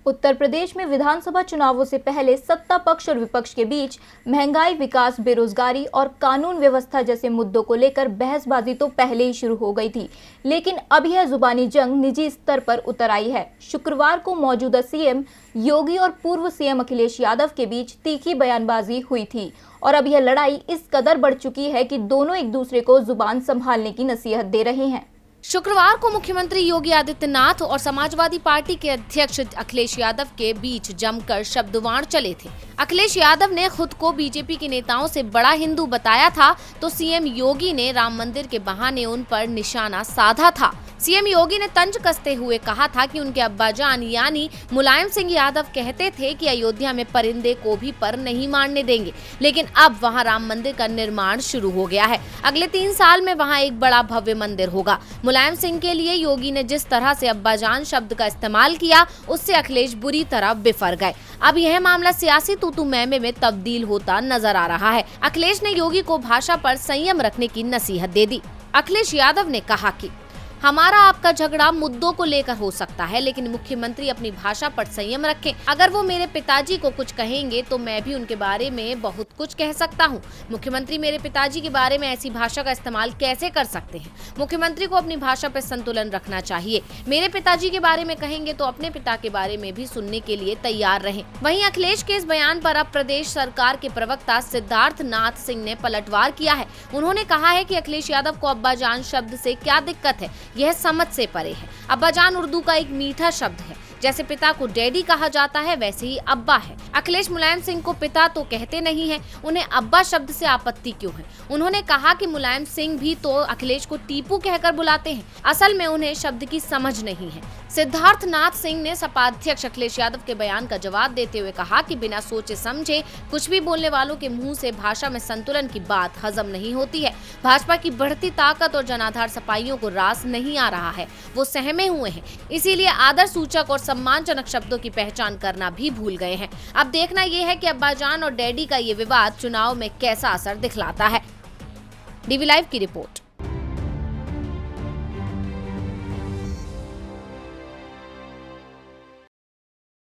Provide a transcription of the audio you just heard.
उत्तर प्रदेश में विधानसभा चुनावों से पहले सत्ता पक्ष और विपक्ष के बीच महंगाई, विकास, बेरोजगारी और कानून व्यवस्था जैसे मुद्दों को लेकर बहसबाजी तो पहले ही शुरू हो गई थी, लेकिन अब यह जुबानी जंग निजी स्तर पर उतर आई है। शुक्रवार को मौजूदा सीएम योगी और पूर्व सीएम अखिलेश यादव के बीच तीखी बयानबाजी हुई थी और अब यह लड़ाई इस कदर बढ़ चुकी है कि दोनों एक दूसरे को जुबान संभालने की नसीहत दे रहे हैं। शुक्रवार को मुख्यमंत्री योगी आदित्यनाथ और समाजवादी पार्टी के अध्यक्ष अखिलेश यादव के बीच जमकर शब्दवार चले थे। अखिलेश यादव ने खुद को बीजेपी के नेताओं से बड़ा हिंदू बताया था, तो सीएम योगी ने राम मंदिर के बहाने उन पर निशाना साधा था। सीएम योगी ने तंज कसते हुए कहा था कि उनके अब्बाजान यानी मुलायम सिंह यादव कहते थे कि अयोध्या में परिंदे को भी पर नहीं मारने देंगे, लेकिन अब वहां राम मंदिर का निर्माण शुरू हो गया है। अगले 3 साल में वहां एक बड़ा भव्य मंदिर होगा। मुलायम सिंह के लिए योगी ने जिस तरह से अब्बाजान शब्द का इस्तेमाल किया, उससे अखिलेश बुरी तरह बिफर गए। अब यह मामला सियासी तूतू मैमे में तब्दील होता नजर आ रहा है। अखिलेश ने योगी को भाषा पर संयम रखने की नसीहत दे दी। अखिलेश यादव ने कहा कि हमारा आपका झगड़ा मुद्दों को लेकर हो सकता है, लेकिन मुख्यमंत्री अपनी भाषा पर संयम रखें। अगर वो मेरे पिताजी को कुछ कहेंगे तो मैं भी उनके बारे में बहुत कुछ कह सकता हूँ। मुख्यमंत्री मेरे पिताजी के बारे में ऐसी भाषा का इस्तेमाल कैसे कर सकते हैं? मुख्यमंत्री को अपनी भाषा पर संतुलन रखना चाहिए। मेरे पिताजी के बारे में कहेंगे तो अपने पिता के बारे में भी सुनने के लिए तैयार रहें। वहीं अखिलेश के इस बयान पर अब प्रदेश सरकार के प्रवक्ता सिद्धार्थ नाथ सिंह ने पलटवार किया है। उन्होंने कहा है कि अखिलेश यादव को अब्बाजान शब्द से क्या दिक्कत है, यह समझ से परे है। अब्बाजान उर्दू का एक मीठा शब्द है। जैसे पिता को डैडी कहा जाता है, वैसे ही अब्बा है। अखिलेश मुलायम सिंह को पिता तो कहते नहीं है, उन्हें अब्बा शब्द से आपत्ति क्यों है? उन्होंने कहा कि मुलायम सिंह भी तो अखिलेश को टीपू कहकर बुलाते हैं। असल में उन्हें शब्द की समझ नहीं है। सिद्धार्थ नाथ सिंह ने सपा अध्यक्ष अखिलेश यादव के बयान का जवाब देते हुए कहा कि बिना सोचे समझे कुछ भी बोलने वालों के मुंह से भाषा में संतुलन की बात हजम नहीं होती है। भाजपा की बढ़ती ताकत और जनाधार सपाइयों को रास नहीं आ रहा है, वो सहमे हुए हैं, इसीलिए आदर सूचक और सम्मानजनक शब्दों की पहचान करना भी भूल गए हैं। अब देखना यह है कि अब्बाजान और डैडी का ये विवाद चुनाव में कैसा असर दिखलाता है। डीवी लाइव की रिपोर्ट।